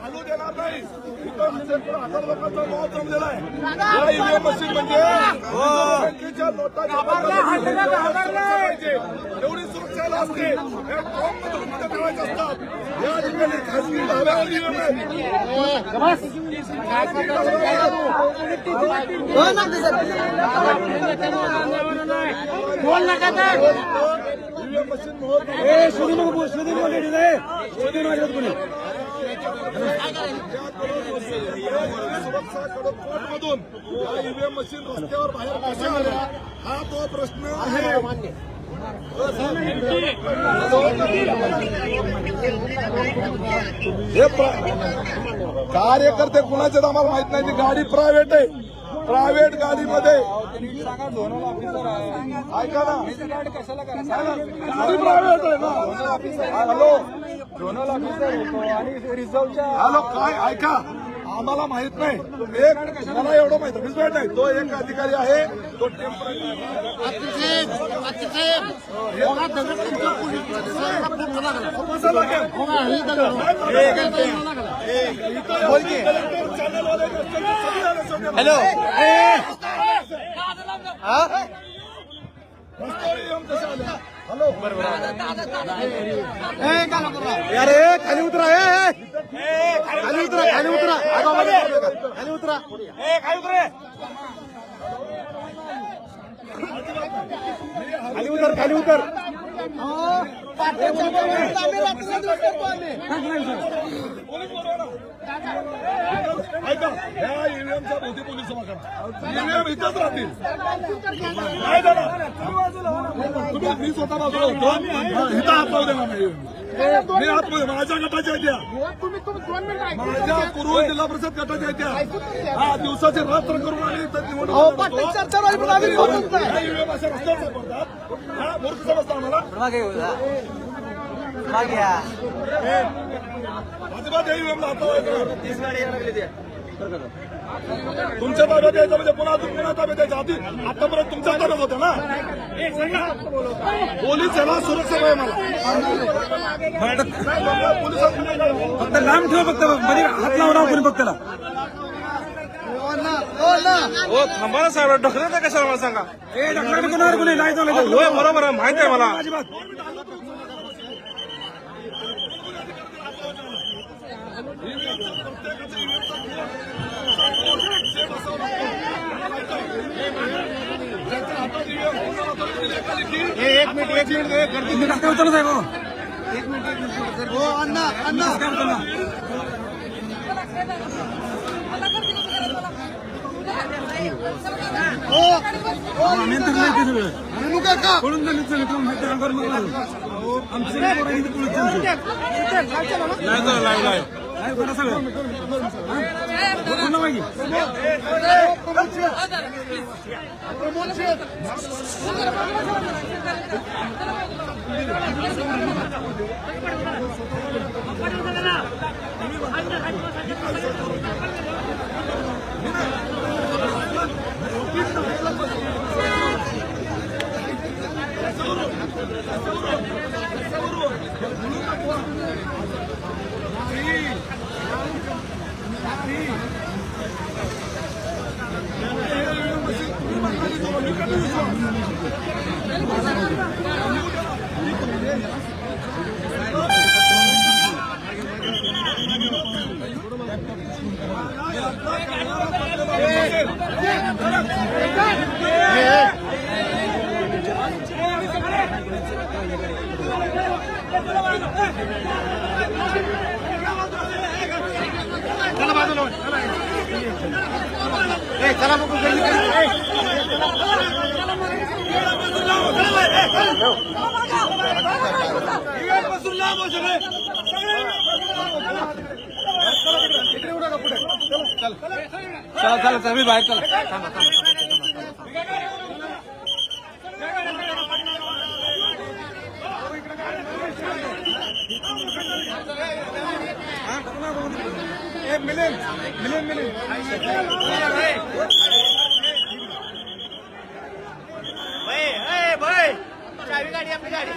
हलू देणार नाही. हजार लोकांचा मॉब जमलेला आहे. या ईव्हीएम मशीन म्हणजे बँकेच्या नोटा एवढी सुरक्षा असते. या फॉर्ममधून कुठे ठेवायचे असतात. या ठिकाणी खासगी ढाब्यावर ईव्हीएम आहे. ईव्हीएम मशीन सुरक्षा कडकमधून या ईव्हीएम मशीन रस्त्यावर बाहेर कशा आल्या हा तो प्रश्न आहे. हे कार्यकर्ते कुणाचे आम्हाला माहित नाही. ती गाडी प्रायव्हेट आहे. प्रायव्हेट गाडीमध्ये ऐका ना, गाडी प्रायव्हेट आहे ना. हॅलो झोनल ऑफिसर होतो आणि रिझर्वच्या हॅलो काय ऐका आम्हाला माहित नाही. एक मला एवढं माहित नाही. तो एक अधिकारी आहे तो हॅलो हॅलो यार खाली उतरा. खाली उतरा. खाली उतरा. खाली उतरा. खाली उतरा. खाली उतर. खाली उतर. ऐका ह्या ईव्हीएमच्या भोवती पोलीस जमा करा. ईव्हीएम इथंच राहतील. काय झालं तुम्ही मी स्वतः बाजूला होतो. इथं हात लावू देणार नाही. मी आतमध्ये माझ्या गटाच्या आहेत. माझ्या कुरुल जिल्हा परिषद गटाच्या आहेत. हा दिवसाची रात्र करून आणि निवडणूक अशा रस्त्यावर सापडतात. हा मूर्ख समजता आम्हाला. अजिबात ईव्हीएमला हात लावायचं. तुमच्या ताब्यात यायचं म्हणजे पुन्हा ताब्यात यायचं. आधी आतापर्यंत तुमच्या ताब्यात होत्या ना. पोलीस याला सुरक्षा आहे. मला फक्त लांब ठेवा. फक्त मध्ये हात लावणार कोणी फक्त त्याला. हो थांबा ना साहेब. ढकलत कशाला मला सांगा. ढकलत कोणावर कोणी नाही चालत. होय बरोबर आहे. माहिती आहे मला. अजिबात एक मिनिट तुम्ही रस्त्यावर उतरत आहे. हो अण्णा अण्णा पळून झाली आमची सगळं माहिती चला बघू चला चला चल मी बाहेर चला थांबा थांबा चावी गाडी आपली गाडी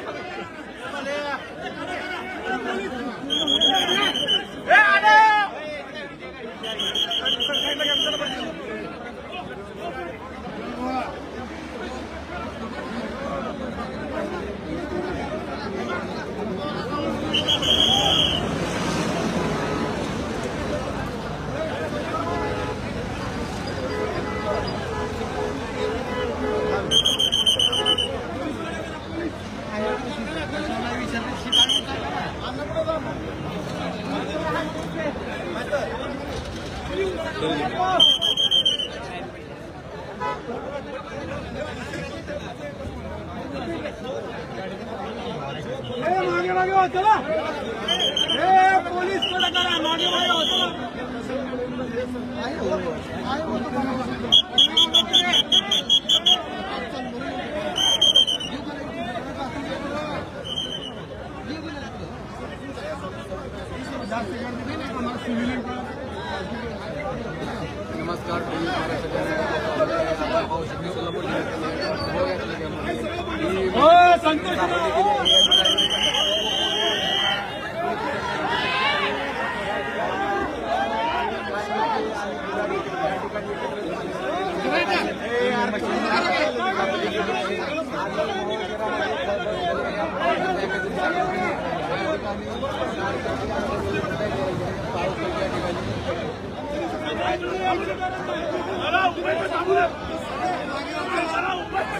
मागे मागे हो चला पोलीस कडे करा मागे मागे हो चला नमस्कार संतोष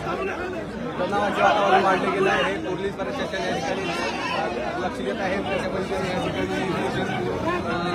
तणावाचे वातावरण वाढले गेलं आहे. पोलीस प्रशासन या ठिकाणी लक्ष देत आहे. त्याच्या पद्धतीने या ठिकाणी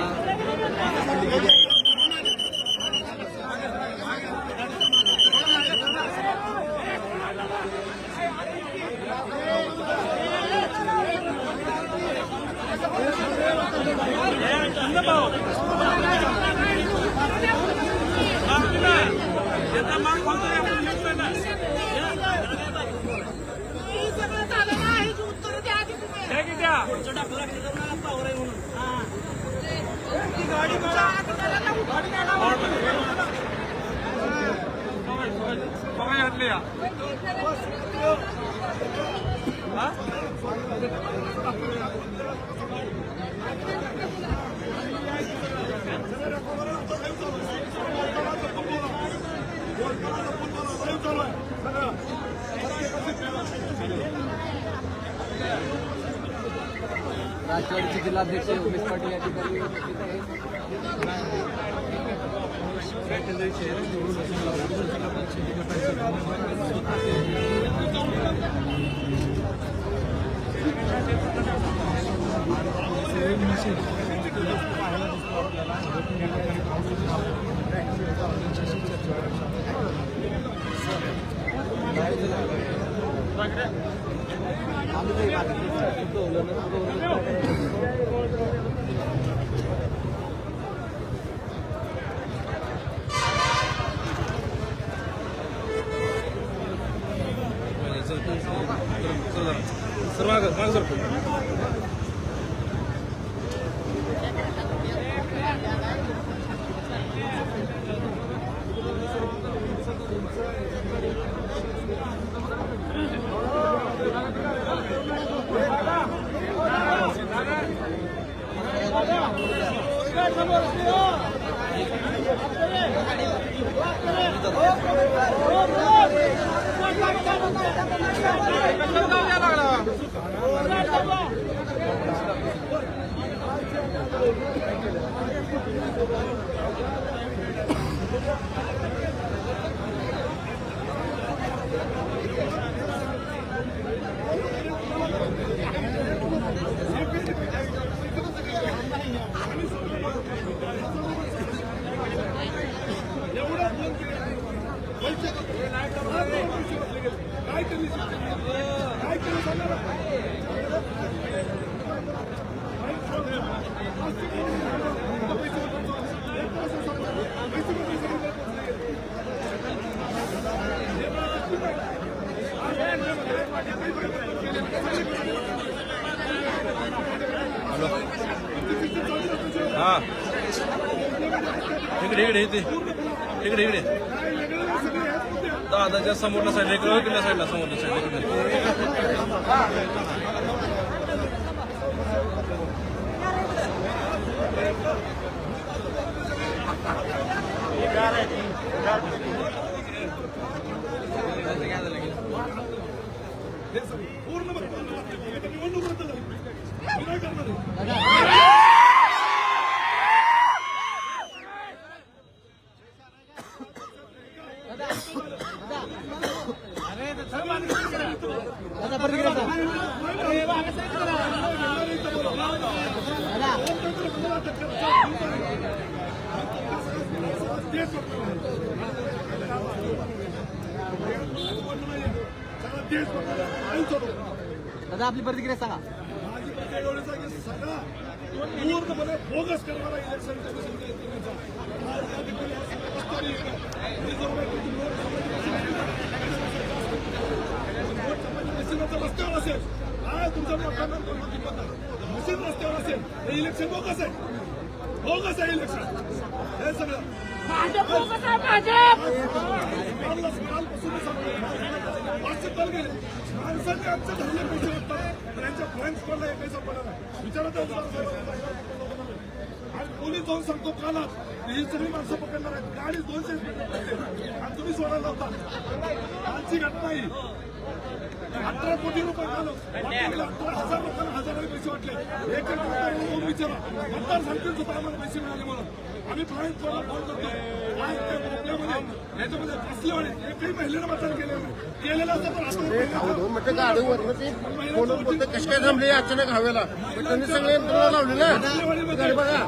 राष्ट्रवादीचे जिल्हाध्यक्ष उमेश पाटील या ठिकाणी उपस्थित आहेत. सर माग सर हाँ इकडे इकडे इथे इकडे इकडे दादाच्या समोरच्या साईडला इकडे किल्ल्या साईडला समोरच्या साईडला पूर्ण निवडणूक रद्द झाली. मी काय करणार आहे? दादा आपली प्रतिक्रिया सांगा. माझी प्रतिक्रिया एवढीच आहे की सगळा पूर्णपणे बोगस करणारा इलेक्शन कमिशनचा आज या ठिकाणी रस्त्यावर असेल काय तुमच्या मशीन रस्त्यावर असेल हे इलेक्शन बोगस आहे इलेक्शन हे सगळं माणसांनी आमच्या धरले पैसे वाटतात त्यांच्या फ्रेंड्स कोणला हे पैसा पडला नाही विचारत आणि पोलीस जाऊन सांगतो कालात ही सगळी माणसं पकडणार आहेत गाडी 200 आणि तुम्ही सोडायला लावता आजची घटना ही 18 कोटी रुपये झालं 18,000 लोकांना हजाराने पैसे वाटले एक विचारा मतदार सांगतील सुद्धा आम्हाला पैसे मिळाले म्हणून आम्ही फ्रेंड्स कोणला फोन करतो आज त्या प्रॉब्लेममध्ये याच्यामध्ये फसलेवाडी एकही महिलेनं मतदान केलेलं असतं तर 2 मिनिटं गाडीवर फोन बोलते कशी काय थांबली अचानक हवेला त्यांनी सगळे यंत्रणा लावली ना गाडी बघा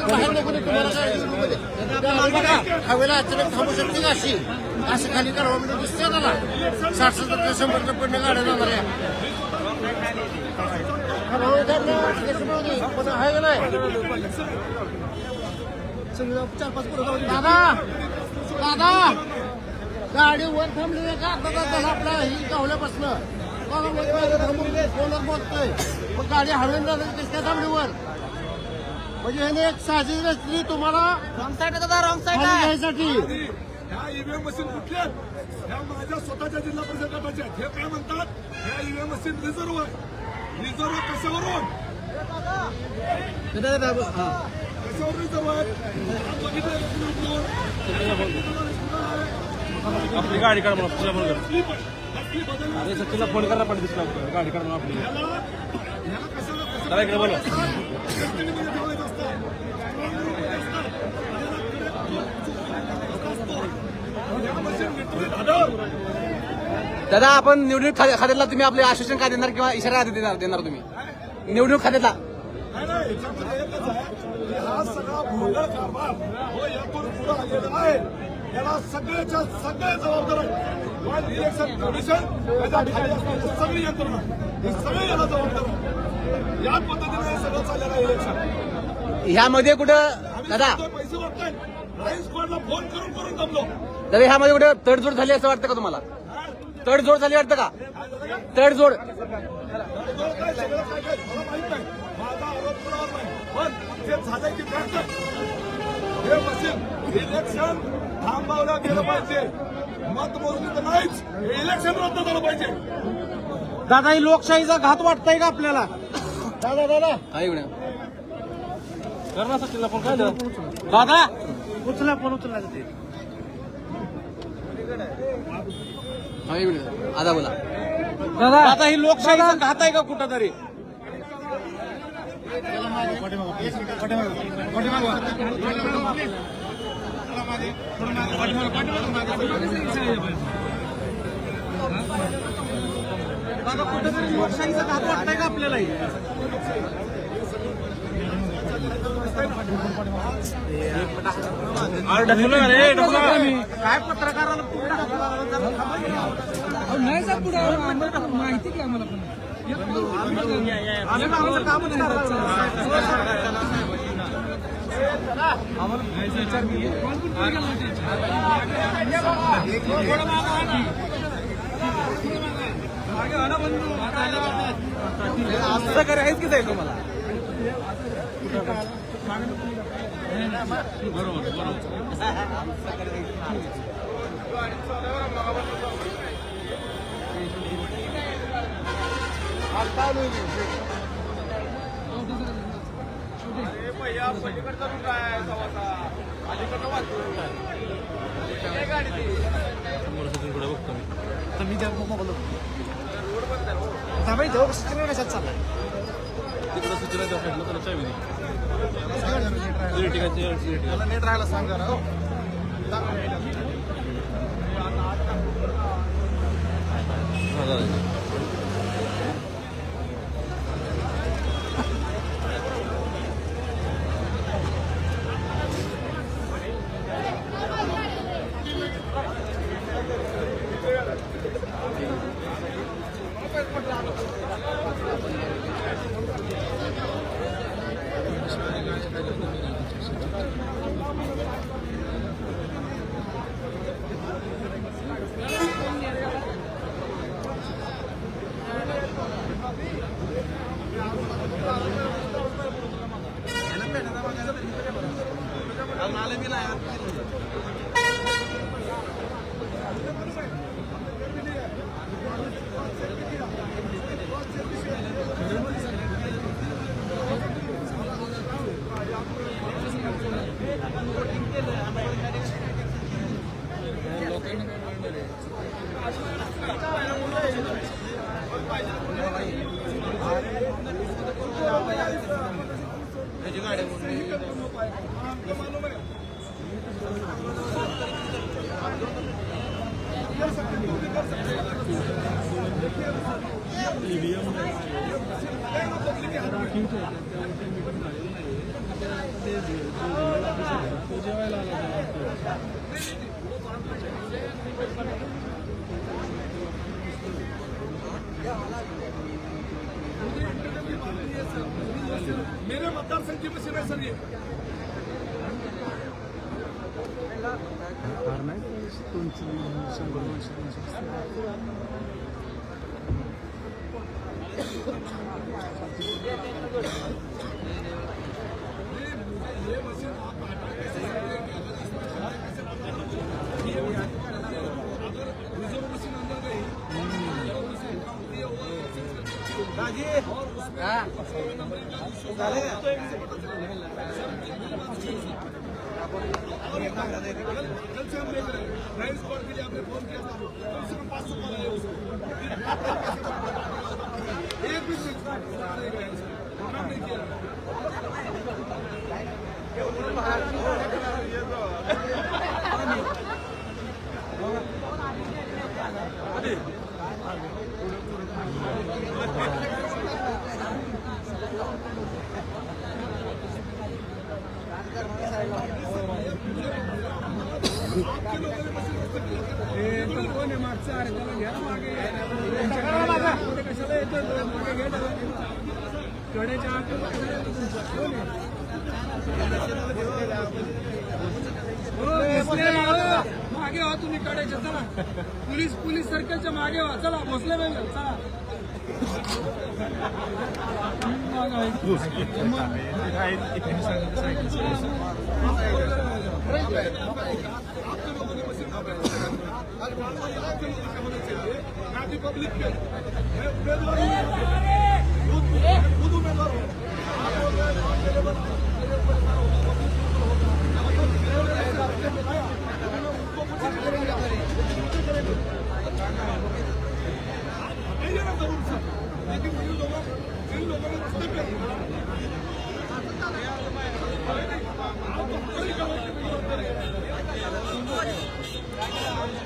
बाहेर नको तुम्हाला हवेला अचानक थांबू शकते का अशी असं खाली काढवा म्हणजे दिसते त्याला 60-70 पडणे गाड्या जाणार आहे का नाही दादा गाडी वर थांबली का आता आपला ही गावल्यापासनं फोनवर बोलतोय मग गाडी हवेन झाली कशी काय थांबली वर म्हणजे ह्याने एक साहजिक रस्ती तुम्हाला रॉंग साईड दादा रॉंग साईड ह्या ईव्हीएम मशीन कुठल्या ह्या माझ्या स्वतःच्या जिल्हा परिषद गटाच्या हे काय म्हणतात ह्या ईव्हीएम मशीन रिझर्व्ह आहे रिझर्व्ह कशावरून कशावर रिझर्व्ह आहे आपली गाडी काढ मला तुला फोन कर अरे सर तुला फोन करायला पाहिजे दिसला गाडी काढ म्हणून आपली चला इकडे बोला दादा आपण निवडणूक खात्याला तुम्ही आपले आश्वासन काय देणार किंवा इशारा देणार तुम्ही निवडणूक खात्याला नाही याच्यामध्ये एकच आहे की हा सगळा भोंगळ कारभार हो यातून पुढे आलेला आहे याला सगळ्याच्या सगळे जबाबदार आहे पण इलेक्शन कमिशन त्याच्या खाली असणारी सगळी यंत्रणा हे सगळे याला जबाबदार आहे या पद्धतीने हे सगळं चाललेलं आहे इलेक्शन ह्यामध्ये कुठं दादा आम्ही पैसे वाटतोय राईस स्क्वॉडला फोन करून करून दमलो दादा ह्यामध्ये कुठं तडजोड झाली असं वाटतं का तुम्हाला तडजोड झाली वाटतं का तडजोड काय सगळं काय मला माहित नाही माझा आरोप कुणावर नाही पण ते झालंय की हे मशीन इलेक्शन थांबवलं गेलं पाहिजे मतमोजणी तर नाहीच हे इलेक्शन रद्द झालं पाहिजे दादा ही लोकशाहीचा घात वाटतंय का आपल्याला दादा दादा कर ना सचिनला फोन काय दादा उचला फोन उचलला ते आता बोला दादा ही लोकशाहीचा घात आहे का कुठं तरी दादा कुठेतरी लोकशाहीचा घात वाटतंय का आपल्याला अरे ढकलू रे ढकलू काय पत्रकाराला नाही साहेब पुढे माहिती की आम्हाला पण असं करायचं की जाईल तुम्हाला मी त्या मोबाईल थांबाई जाऊ सूचना कशात चालला तिकडं सूचना द्या म्हटलं त्याला चावी दे. मला नेट राहायला सांग जरा हो. मेरे मतदार संघ की मशीन है सर ये कल से हम देख रहे हैं राइट स्पॉट के लिए आपने फोन किया था कम से कम 500 कॉल आए उसको एक भी नहीं किया मागचा अरे त्याला घ्या मागे कशाला येतो मागे घ्या कडेच्या मागे व्हा तुम्ही कडेच्या चला पोलीस सर्कलच्या मागे व्हा चला भोसले पाहिजे चला पब्लिक के खुद उम्मीदवार हो जरूर सर लेकिन इन लोगों ने रास्ते पे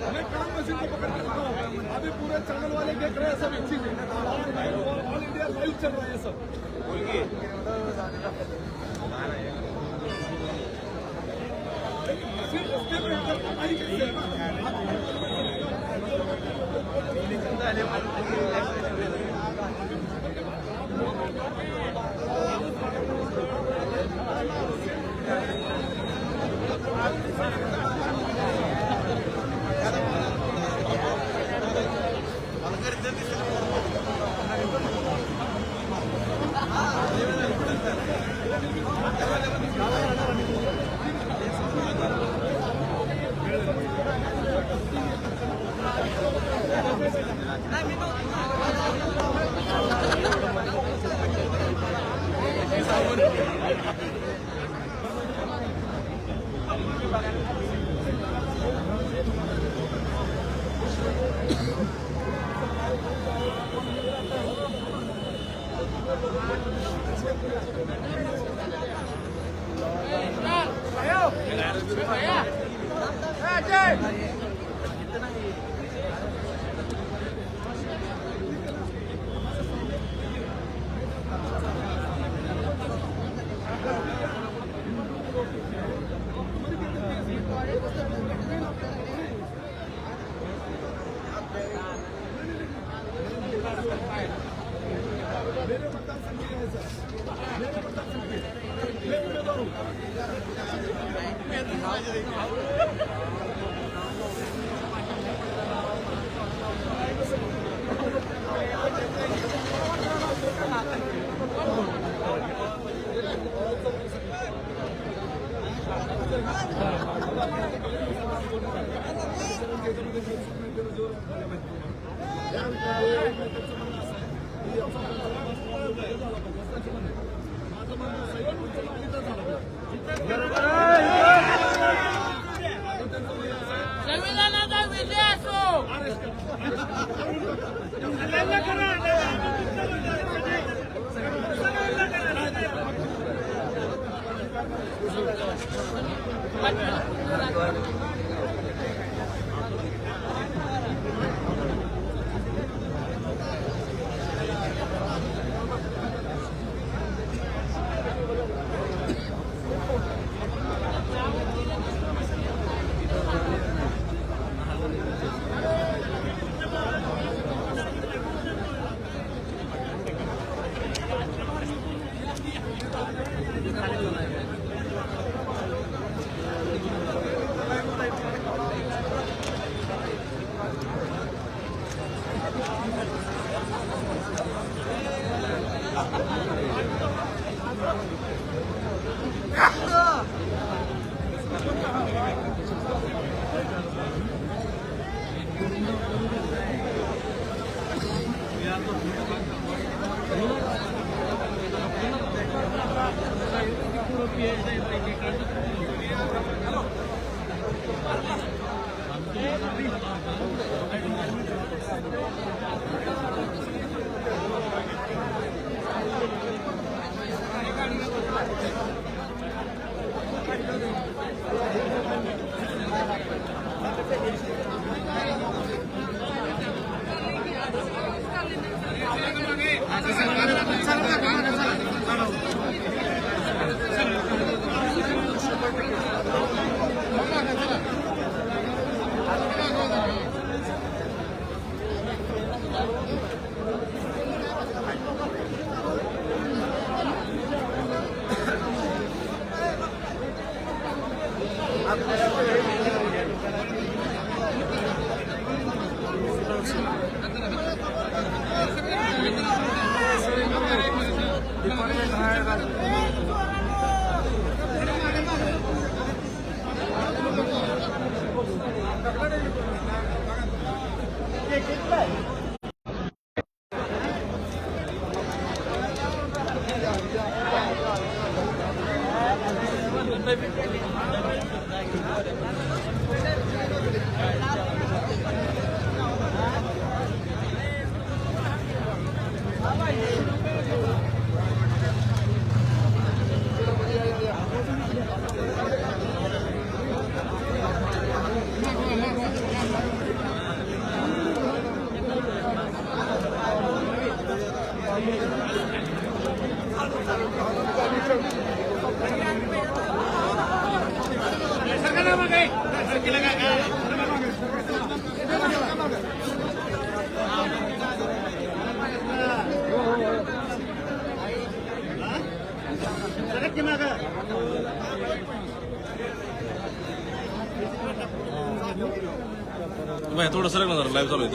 मैं काम मशीन को पकड़ के रखा हूँ अभी पूरे चैनल वाले देख रहे हैं सब एक चीज ऑल इंडिया लाइव चल रहा है सब मशीन रस्ते पे कमाई कैसे है ना संविधानाचा विजय असो. बाय थोडं सरक ना जरा लाईव्ह चालू आहे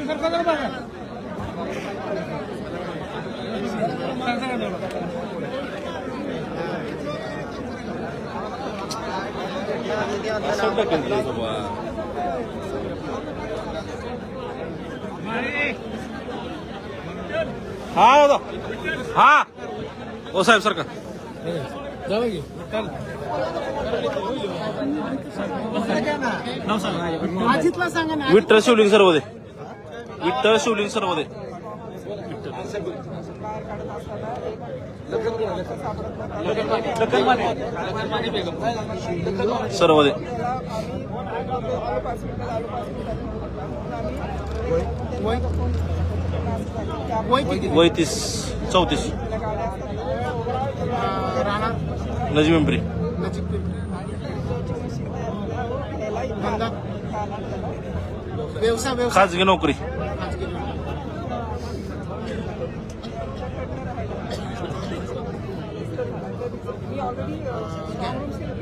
सरकार हा दादा हा ओ साहेब सर का अजितला सांगा ना. विठ्ठल शिवलिंग सर्वदे विठ्ठल शिवलिंग सर्वदे सर्वदे वय किती? 34 राणा नजीम पिंपरी नजीक धंदा व्यवसाय खाजगी नोकरी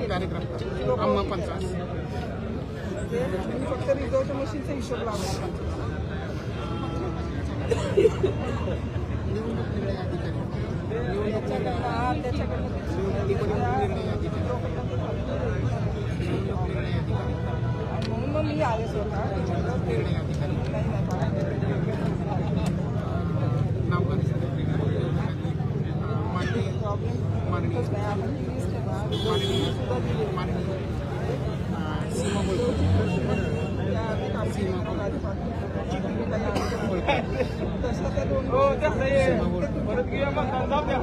कार्यक्रम अम्मा 50 फक्त रिझर्व मशीनचा हिशोब लावायचा. म्हणून मग मी आले स्वतः.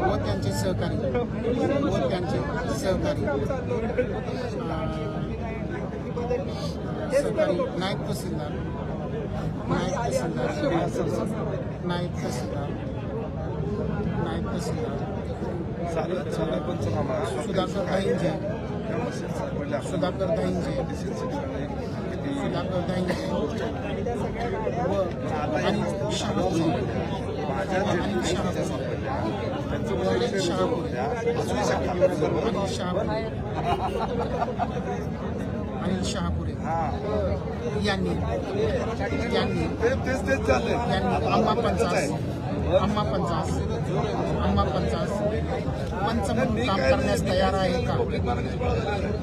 व त्यांचे सहकारी नायब तहसीलदार सुधाकर दाईंजे व आणि शहापुरे अनिल शहापुरे यांनी अम्मा 50 पंच म्हणून काम करण्यास तयार आहे का?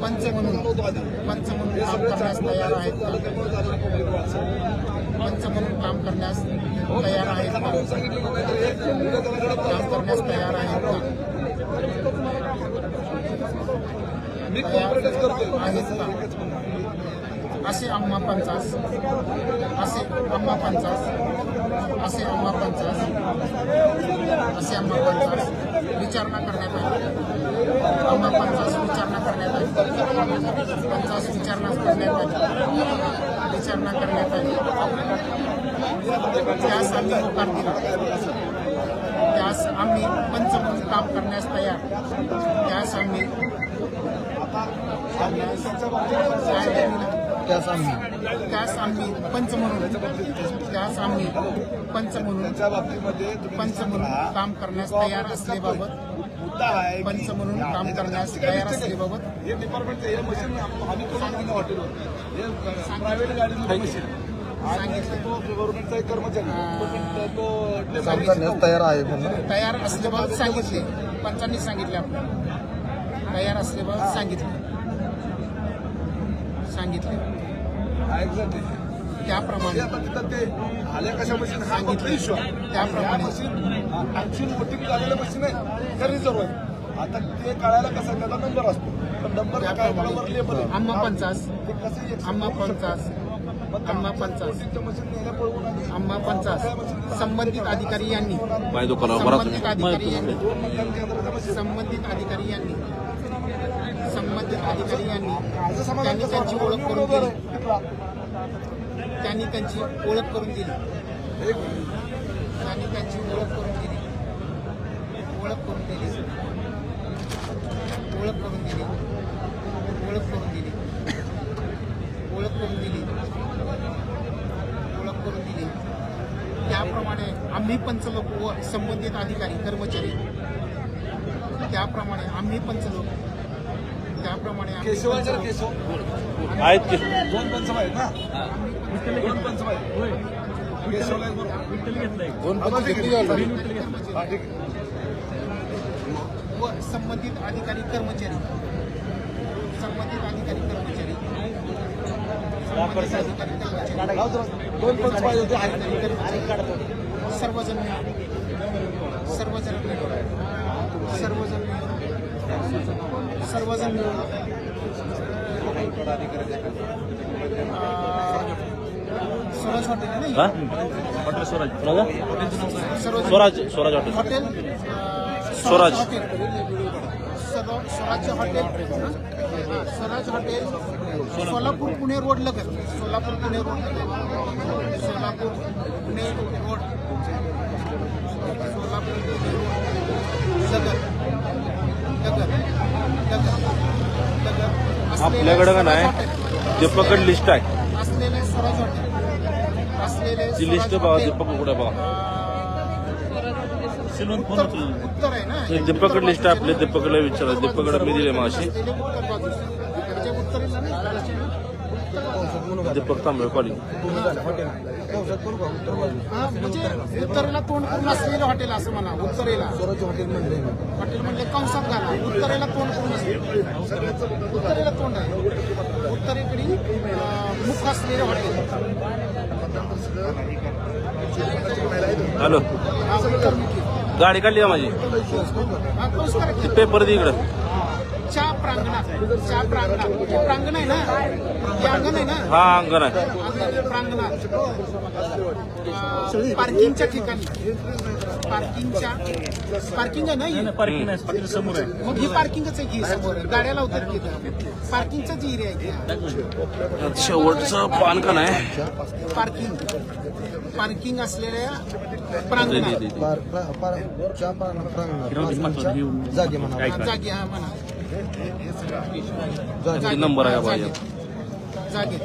पंच म्हणून काम करण्यास तयार आहेत का? पंच म्हणून काम करण्यास तयार आहेत का? काम करण्यास तयार आहेत का? आहेत का? असे अम्मा 50 विचारणा करण्यात आली. अम्मा 50 विचारणा करण्यात आली. त्यास आम्ही होकार दिला. त्यास आम्ही पंच म्हणून काम करण्यास तयार. त्यास आम्ही पंच म्हणून काम करण्यास तयार असल्याबाबत पंच म्हणून काम करण्यास तयार असल्याबाबत हे डिपार्टमेंटचं हे मशीन आम्ही करून हॉटेलवर हे प्रायव्हेट गाडीमध्ये मशीन गव्हर्नमेंटचा एक कर्मचारी तयार आहे म्हणून तयार असल्याबाबत सांगितले. पंचांनी सांगितले आपल्याला तयार असल्याबाबत सांगितले एक्झॅक्टली त्याप्रमाणे आता तिथं ते आल्या कशा मशीन सांगितलं. इश्यू त्याप्रमाणे मशीन ऍक्च्युअल वोटिंग झालेलं मशीन आहे त्या रिझर्व आहे. आता ते कळायला कसा त्याचा नंबर असतो पण नंबर काय बरोबर लेबल आहे. अम्मा 50 ते कसं अम्मा 50 मशीन नेल्या पळवून आणि अम्मा 50 संबंधित अधिकारी यांनी बाय दुकानावर संबंधित अधिकारी यांनी त्यांनी त्यांची ओळख करून दिली. त्याप्रमाणे आम्ही पंचलोक व संबंधित अधिकारी कर्मचारी त्याप्रमाणे आम्ही पंचलोक केशवाच्या केशव आहेत की दोन पंचम आहेत ना दोन पंचम आहेत केशवला एक बरोबर दोन पंच घेतली हा ठीक आहे व संबंधित अधिकारी कर्मचारी दोन पंच पाहिजे होते सर्वजण सर्वजण सर्वजण सर्वजण स्वराज हॉटेल आहे ना? Hotel Swaraj Swaraj Swaraj hotel hotel Swaraj. Hotel Swarajya hotel Swaraj hotel Solapur Pune road लगत Solapur Pune road Solapur Pune road Solapur Pune road लगत आपल्याकडं का नाही दीपकड लिस्ट आहे असलेले स्वराज हॉटेल असलेले ती लिस्ट स्वराज बघा हॉटेल. दीपक कुठे बघा उत्तर आहे ना दीपकड लिस्ट आहे आपल्या दीपकडला विचारा दीपकडे मी दिले मागाशी उत्तर बाजूस इकडच्या उत्तरेला नाही दीपक तांबळे कॉलिंग हा, म्हणजे उत्तरेला तोंड करून असलेलं हॉटेल असं म्हणा उत्तरेला हॉटेल म्हणले कंसात घाला उत्तरेला तोंड करून असले उत्तरेला तोंड आहे उत्तरेकडे मुख असलेलं हॉटेल हॅलो हा, उत्तरमुखी. गाडी काढली का माझी हा, तोच correct आहे. पेपर दे इकडं चहा प्रांगणात चहा प्रांगणात हे प्रांगण आहे ना हे अंगण आहे ना हा अंगण आहे प्रांगणात पार्किंगच्या ठिकाणी पार्किंग आहे ना ही? मग ही पार्किंगच आहे की समोर गाड्या लावतात तिथं पार्किंगचाच एरिया आहे की शेवटचं पान का नाही पार्किंग असलेल्या प्रांगणात जागे म्हणा जागी हा म्हणा किती नंबर आहे का पाहिजे जागेत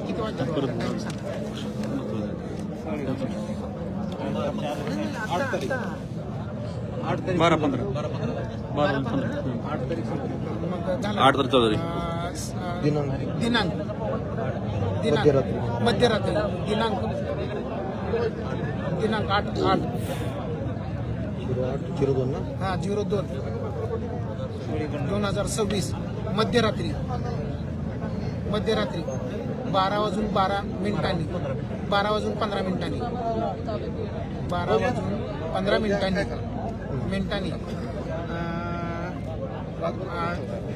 किती वाजता बारा पंधरा मग झालं. 8 तर चौधरी दिनांक मध्यरात्री दिनांक 8 हा 02 2026 मध्यरात्री 12:12 मिनिटांनी 12:15 मिनिटांनी 12:15 मिनिटांनी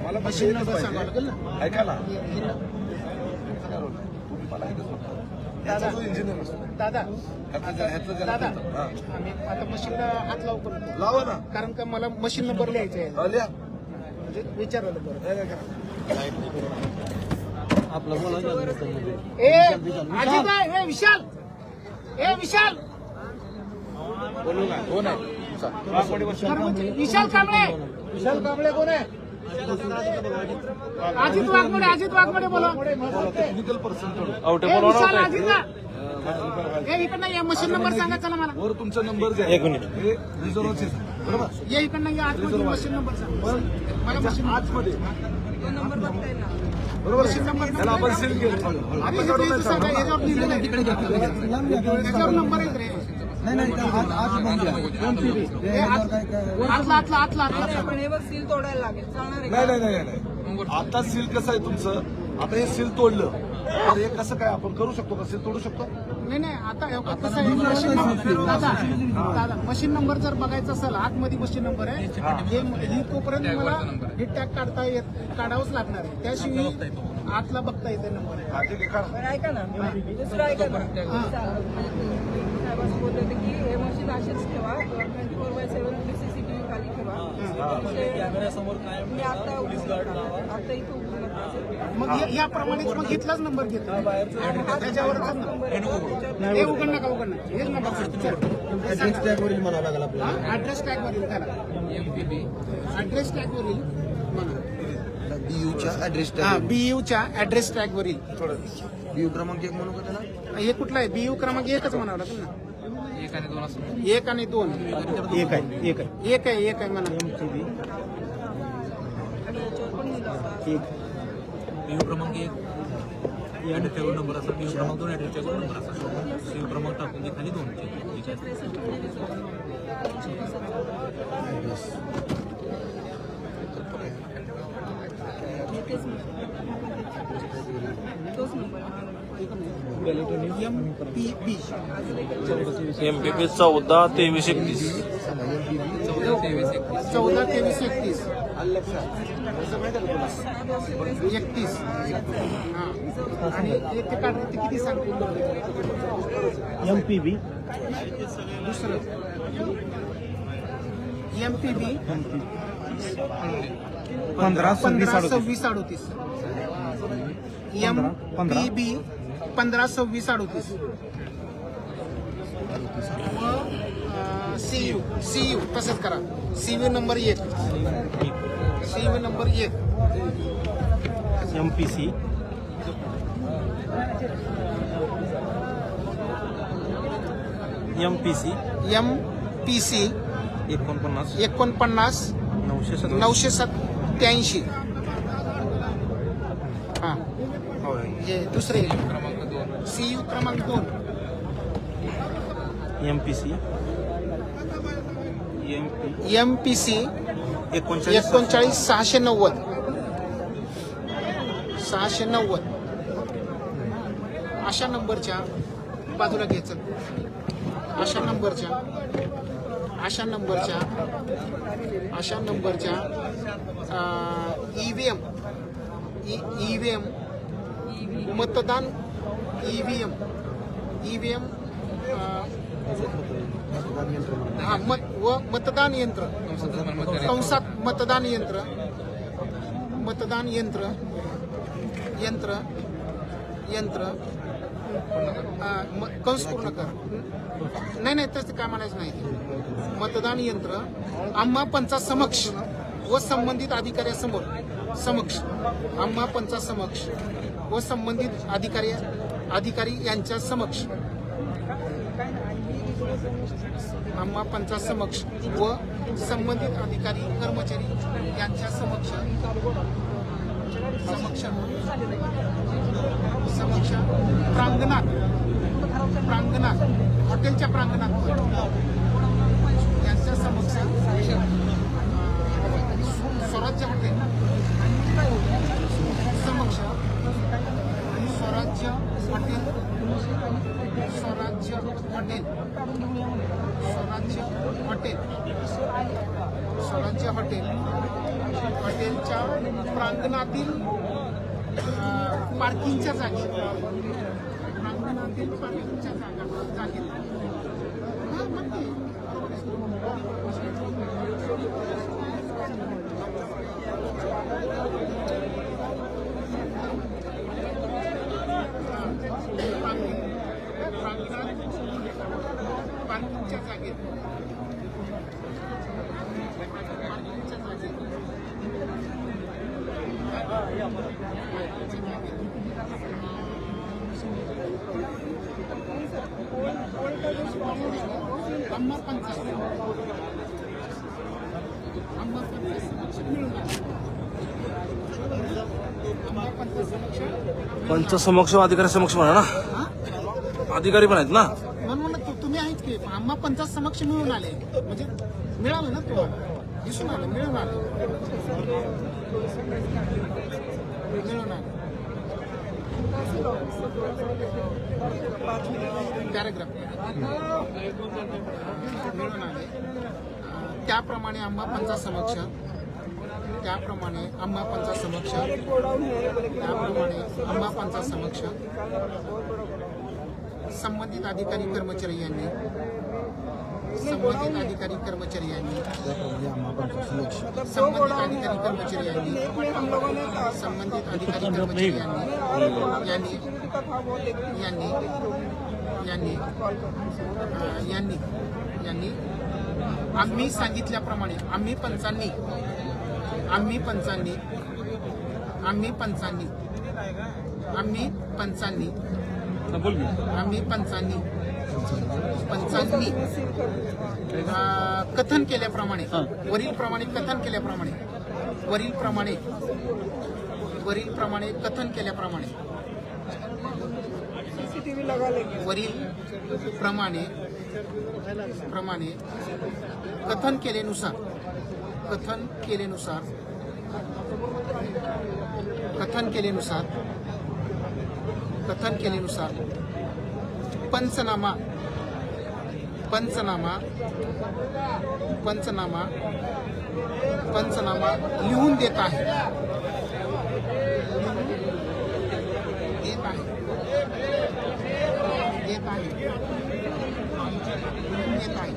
मला मशीन नंबर सांगावं लागेल ना ऐका ना दादा दादा ह्याचं दादा आम्ही आता मशीनला हात लावू करतो लावा ना कारण का मला मशीन नंबर लिहायचा आहे लिहा. म्हणजे विचारायला बरं आपलं ए अजित आहे, ए विशाल कोण आहे विशाल कांबळे कोण आहे अजित वाघमोडे बोला टेक्निकल पर्सन आउटे ए, बोलवा विशाल ना अजित ना हे इकडनं या मशीन नंबर सांगा चला मला वर तुमचा नंबर द्या एक मिनिट. हे रिझर्वचे बरोबर या इकडनं या आतमध्ये मशीन नंबर सांगा मला मशीन आतमध्ये नंबर बघता येणार बरोबर मशीन नंबर त्याला आपण सील केलं आणि हे इथं सांगा याच्यावर लिहिलेलं आहे याच्यावर नंबर आहे रे हे आतला पण हे बघ सील तोडायला लागेल चालणार आहे नाही आता सील कसं आहे तुमचं आता हे सील तोडलं तर हे कसं काय आपण करू शकतो का सील तोडू शकतो नाही आता हे बघ कसं आहे मशीन नंबर दादा मशीन नंबर जर बघायचा असेल आतमध्ये मशीन नंबर आहे ही तोपर्यंत मला हे टॅग काढावंच लागणार आहे त्याशिवाय आतला बघता येते नंबर आहे आधी देखा पण ऐका ना दुसरं ऐका ना साहेबांनी बोलले होते की हे मशीन असेच ठेवा 24/7 सीसीटीव्ही खाली ठेवा मी आता इथं उभं नका. मग याप्रमाणेच मग घेतलाच नंबर घेतला त्याच्यावरच नंबर हे उघड नका हेच नंबर म्हणावं लागेल आपल्याला ऍड्रेस टॅग वरील त्याला ऍड्रेस टॅग वरील बीयूच्या ऍड्रेस बीयूच्या ऍड्रेस टॅग वरील बीयू क्रमांक 1 म्हणू का त्याला हे कुठला आहे बीयू क्रमांक 1च म्हणावं लागेल ना 1 आणि 2 एक आहे म्हणा बीयू क्रमांक 1 या ॲड्रेसवर नंबर असा बीयू क्रमांक 2 ॲड्रेसवर नंबर असा बीयू क्रमांक टाकून खाली 2 तोच MPB MPP 14-23-31. 14-23-31 31 हां आणि एक ते काढ ते किती सांगतो MPB दुसरं MPB 15-26-38 MPB 15-26-38 CU तसंच करा CU number 1 CU number 1 MPC MPC 49 49 987 हां हे दुसरे CU क्रमांक 2 MPC MPC 39-690 अशा नंबरच्या बाजूला घ्यायचं अशा नंबरच्या EVM मतदान EVM हा मतदान यंत्र कंसात मतदान यंत्र कंस पूर्ण कर नाही तसं काय म्हणायचं नाही मतदान यंत्र आम्हा पंचासमक्ष व संबंधित अधिकाऱ्यासमोर आम्हा पंचासमक्ष व संबंधित अधिकारी यांच्या समक्ष आम्हा पंचासमक्ष व संबंधित अधिकारी कर्मचारी यांच्या समक्ष प्रांगणात हॉटेलच्या प्रांगणात यांच्या समक्ष स्वराज्य हॉटेल स्वराज्य हॉटेलच्या प्रांगणातील पार्किंगच्या जागी पार्किंगच्या जागेत पंचसमक्ष अधिकारी समक्ष म्हणा ना अधिकारी पण आहेत ना म्हणून तुम्ही आहेत की आम्हा पंचायत समक्ष मिळून आले म्हणजे मिळालं ना तुम्हाला दिसून आलं मिळून आलं पॅराग्राफ मिळून आले त्याप्रमाणे आम्हा पंचायत समक्ष संबंधित अधिकारी कर्मचारी यांनी आम्ही सांगितल्याप्रमाणे आम्ही पंचांनी कथन केल्याप्रमाणे कथन केलेनुसार पंचनामा पंचनामा पंचनामा पंचनामा लिहून देत आहे देत आहे देत आहे देत आहे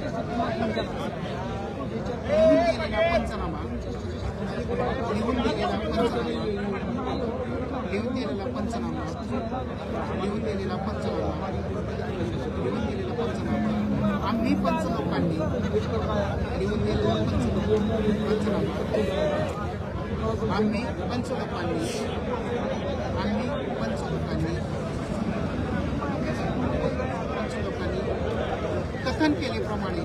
लिहून दिलेला पंचनामा लिहून दिलेला पंचनामा लिहून दिलेला पंचनामा लिहून दिलेला पंचनामा लिहून दिलेला पंचनामा आम्ही पंचलोकांनी लिहून दिलेला पंचनामा आम्ही पंचलोकांनी कथन केल्याप्रमाणे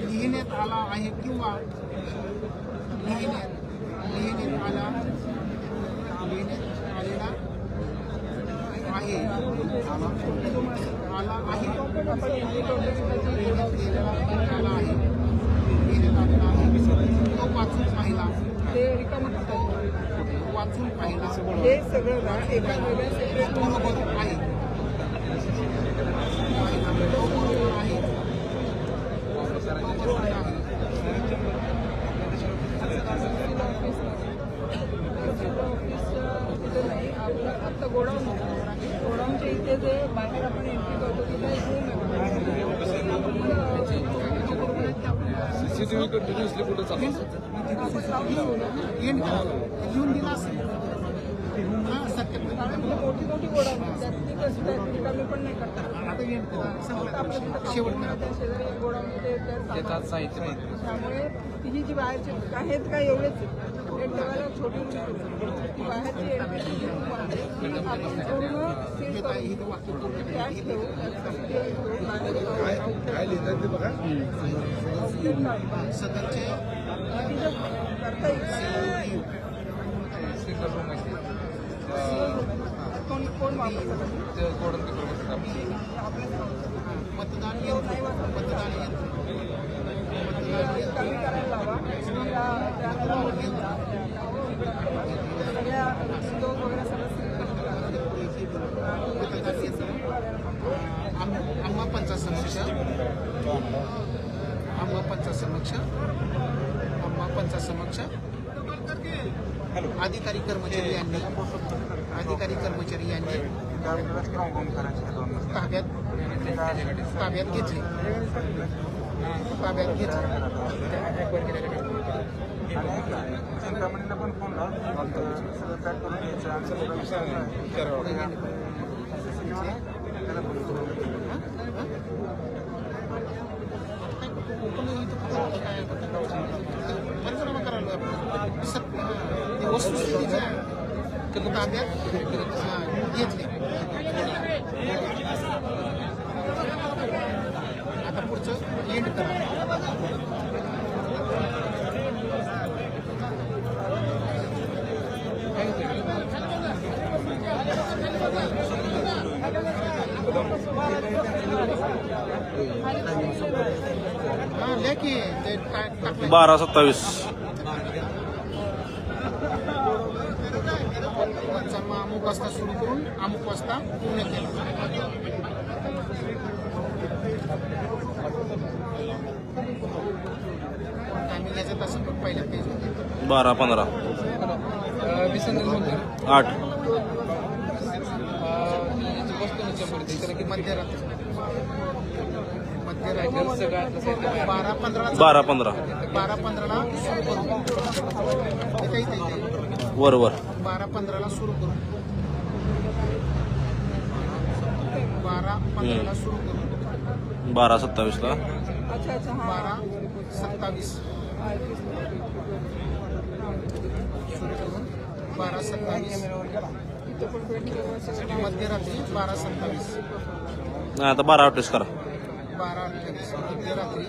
लिहिण्यात आला आहे किंवा लिहिण्यात आलेला आहे आला आहे तो वाचून पाहिला ते रिकामं वाचून पाहिला हे सगळं ना एका वेगळ्या सेपरेट बरोबर आहे बरोबर आहे आता गोडाऊनच्या इथे जे बाहेर आपण एंट्री करतो तिथे सीसीटीव्ही कंटिन्युअसली कुठे चालू लिहून दिला असेल सत्य मोठी गोडाऊन त्यातली कशी काय रिकामी पण नाही करतात शेवट शेजारी गोडाऊनमध्ये साहित्य त्यामुळे तिची जी बाहेरची आहेत काय एवढेच एक ठेवायला छोटी ती बाहेरची आपण पूर्ण काय लिहितात ते बघा सदरचे करता येईल कोण वापरतात मतदान यंत्र कमी करायला हवा सगळ्या डोस वगैरे सगळं आम्हा पंचासमक्ष अधिकारी कर्मचारी यांनी ताब्यात घेतले चिंतामणीला पण फोन पंचनामा करायला वस्तुस्थितीच्या ताब्यात घेतले आता पुढचं एंड करा लेखी 12:27 अमुक वाजता सुरू करून अमुक वाजता पूर्ण केला टायमिंग याच्यात असं पण पहिल्या पेज 12:15 8 मध्यरात्री 12:15 12:15 सुरू करू वर 12:15 सुरू करू 12:15 सुरू करू 12:27 ला अच्छा अच्छा हां 12:27 12:27 मध्यरात्री 12:27 नाही आता 12:28 करा 12:28 मध्यरात्री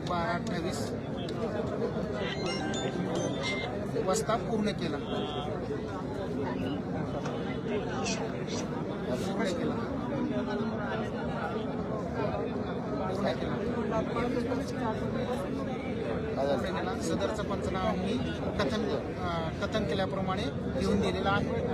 12:28 वाजता पूर्ण केला काय केलं सदरचा पंचनामा मी कथन केल्याप्रमाणे लिहून दिलेला आहे.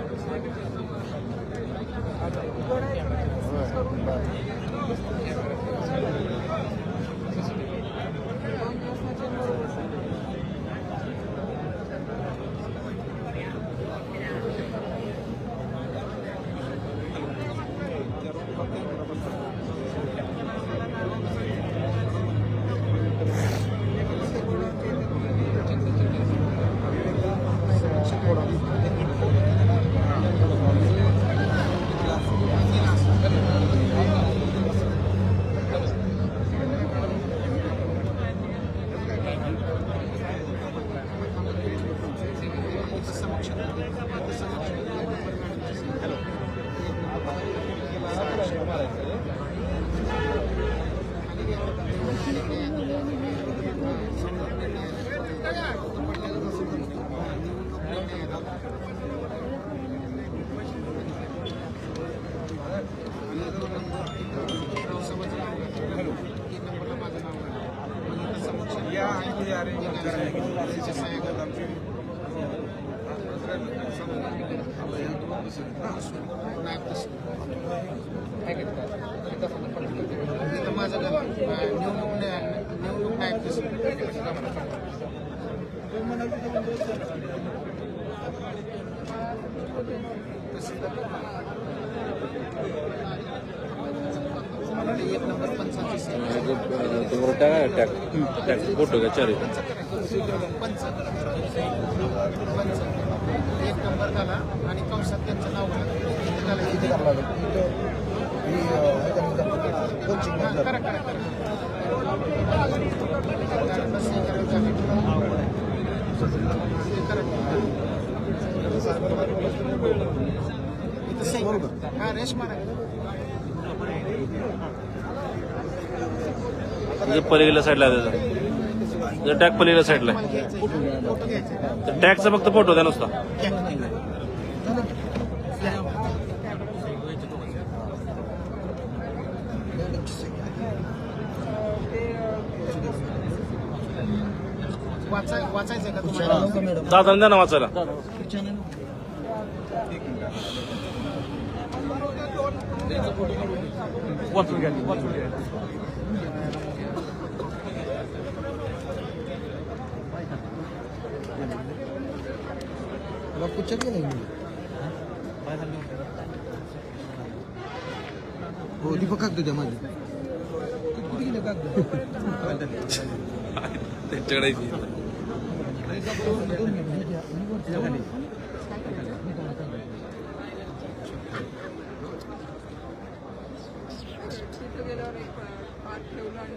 माझं निवडणूक नायब एक नंबर 85 फोटो का चार एक नंबर झाला आणि कंसात त्यांचं नाव हा रेश मारा पलीकडल्या साईडला टॅग पलीकडल्या साईडला फोटो घ्यायचा टॅगचा फक्त फोटो द्या नुसता. वाचायचंय का तुम्हाला दादा द्या ना वाचायला. वाचून घ्या वाचून घ्या. हो दीपक कागद द्या माझे कुठे गेले कागद त्यांच्याकडे तिथं गेल्यावर एक पाठ ठेवलं आणि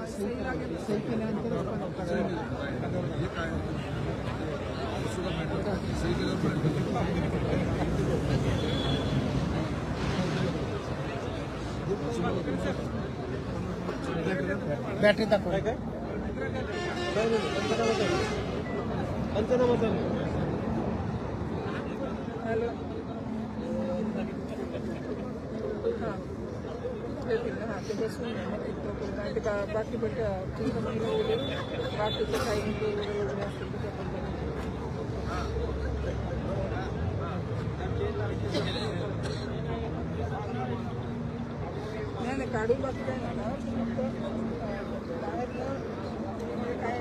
सही लागेल. सही बॅटरी दाखवा हॅलो हां ते बसून आणि ते बाकी पण बाकीचं काही वगैरे असतील नाही काढून बाकी काय नाही फक्त बाहेरनं काय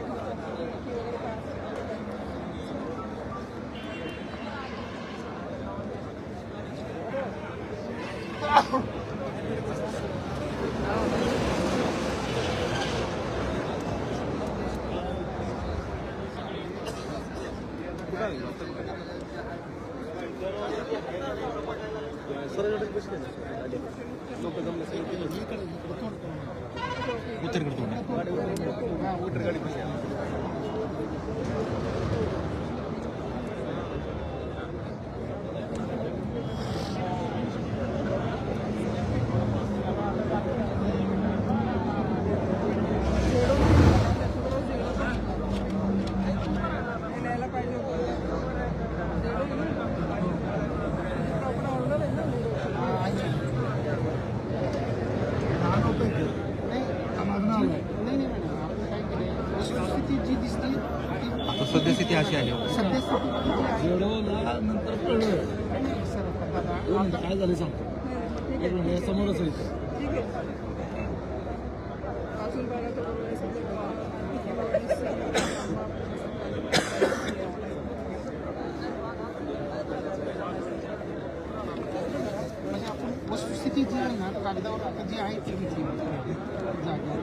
न्यायला पाहिजे होतं. सद्यस्थिती अशी आहे सद्यस्थिती जेवढं नंतर कळलं काय झालं सांगतो एक मिनिट, या समोरच आहे इथं. ठीक आहे अजून बघा तर म्हणजे आपण वस्तुस्थिती जी आहे ना कागदावर आता जी आहे ती घेतली जागा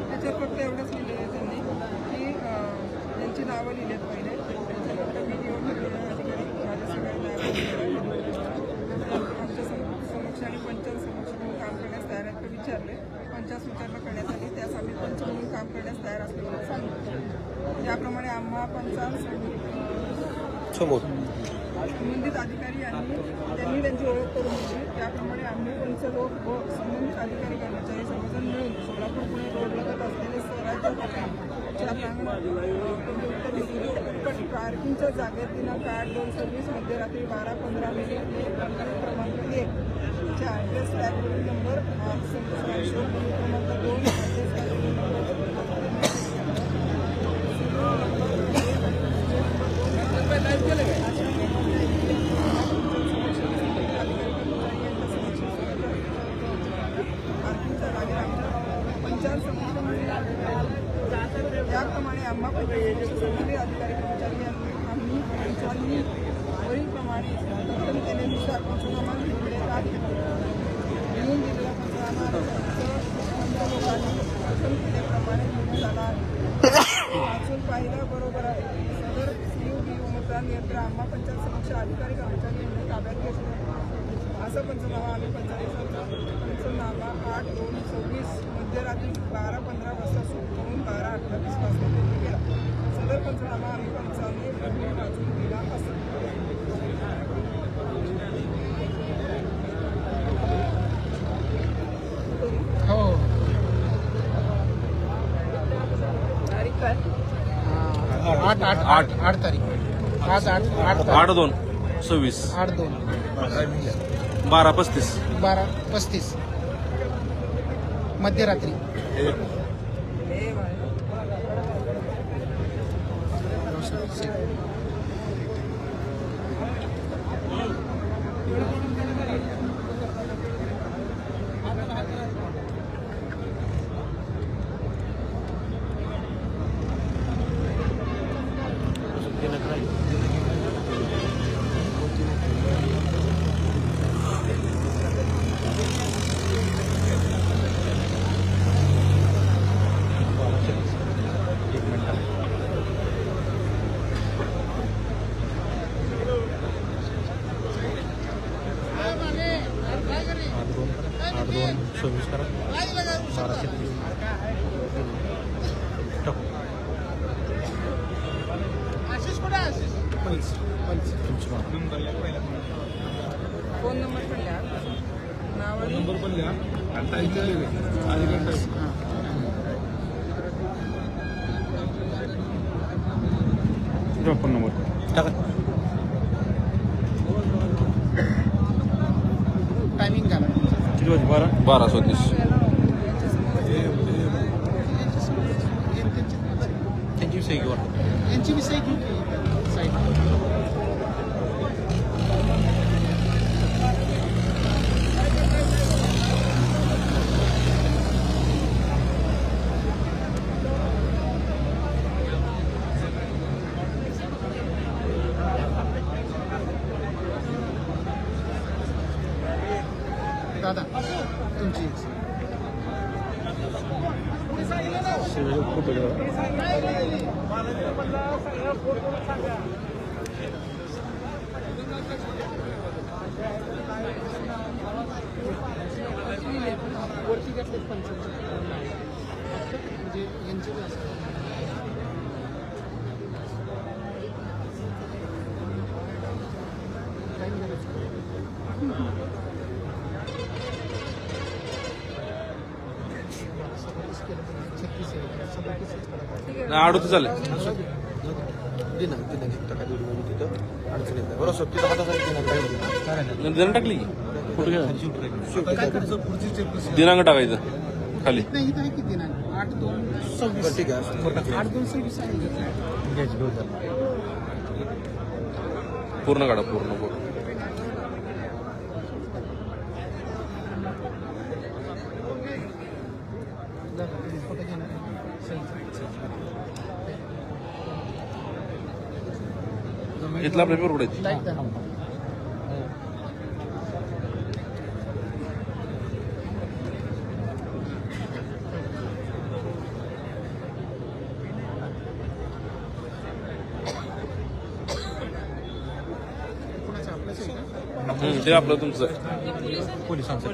त्याच्यात फक्त एवढंच लिहिलेलं आहे त्यांनी की त्यांची नावं लिहिलेत पहिले त्याच्यानंतर मी निवडणूक अधिकारी माझ्या सगळ्या आमच्या समक्ष आणि पंचांसमक्ष म्हणून काम करण्यास तयार आहेत ते विचारले पंचास विचारणा करण्यात आली त्यास आम्ही पंच म्हणून काम करण्यास तयार असल्याचं सांगितलं त्याप्रमाणे आम्हा पंचांसमोर संबंधित अधिकारी आणि त्यांनी त्यांची ओळख करून दिली त्याप्रमाणे आम्ही पंच लोक व संबंधित अधिकारी कर्मचारी सर्वजण मिळून सोलापूर पुणे रोडलगत असलेले स्वराज्य हॉटेलच्या प्रांगणात पार्किंगच्या जागेत दिनांक 8/2/26 मध्यरात्री 12:15 क्रमांक 1 च्या ॲड्रेस लायब्ररी नंबर क्रमांक 2 त्याप्रमाणे आम्हा संबंधित अधिकारी कर्मचारी आम्ही पंचांनी वरीलप्रमाणे केलेनुसार पंचनामा लिहून दिलेला पंचनामा लोकांनी वाचन केल्याप्रमाणे लिहिण्यात आला आहे वाचून पाहिलं बरोबर आहे सदर CUBU मतदान यंत्र आम्हा पंचायत अधिकारी कर्मचारी यांनी ताब्यात घेतलं असं पंचनामा आम्ही पंचनामा 8/2/26 मध्यरात्री 12:15 वाजता सुरू करून 12:28 वाजता पूर्ण केला सदर पंचनामा आम्ही पंचांनी वाचून दिला असेल हो तारीख काय 8 तारीख आज 8/2/26 8/2 12:35 12:35 मध्यरात्री हे बाय फोन नंबर पण द्या नाव नंबर पण लिहा आणि टाईम लिहिले फोन नंबर टायमिंग झाला किती वाजता 12:36 त्यांची विषय घेऊ यांची विषय घेऊ की साईड दादा तुमची वरती घेतले म्हणजे यांची आडोती चालेल दिनांक टाकली की दिनांक टाकायचं खाली नाही इथं आहे किती नाही 8-2-26 ठीक आहे 8-2-26 आहे पूर्ण काढा पूर्ण इथला आपल्या पेपर कुठे ते आपलं तुमचं पोलिसांचं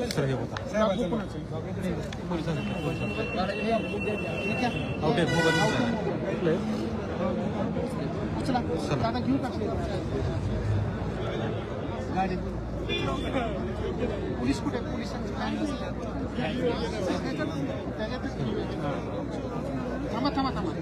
सर हे होता उचला दादा घेऊ का गाडी पोलीस कुठे पोलिसांची काय थांबा थांबा थांबा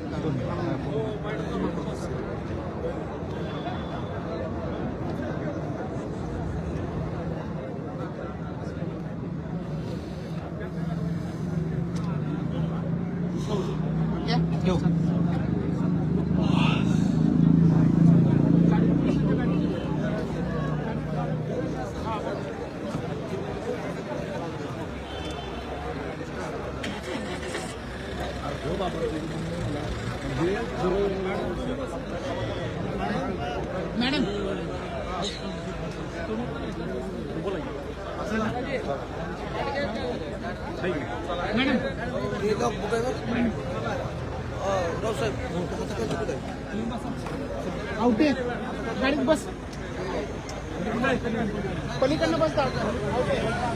मॅडम आउटे गाडीत बस पलीकडनं बस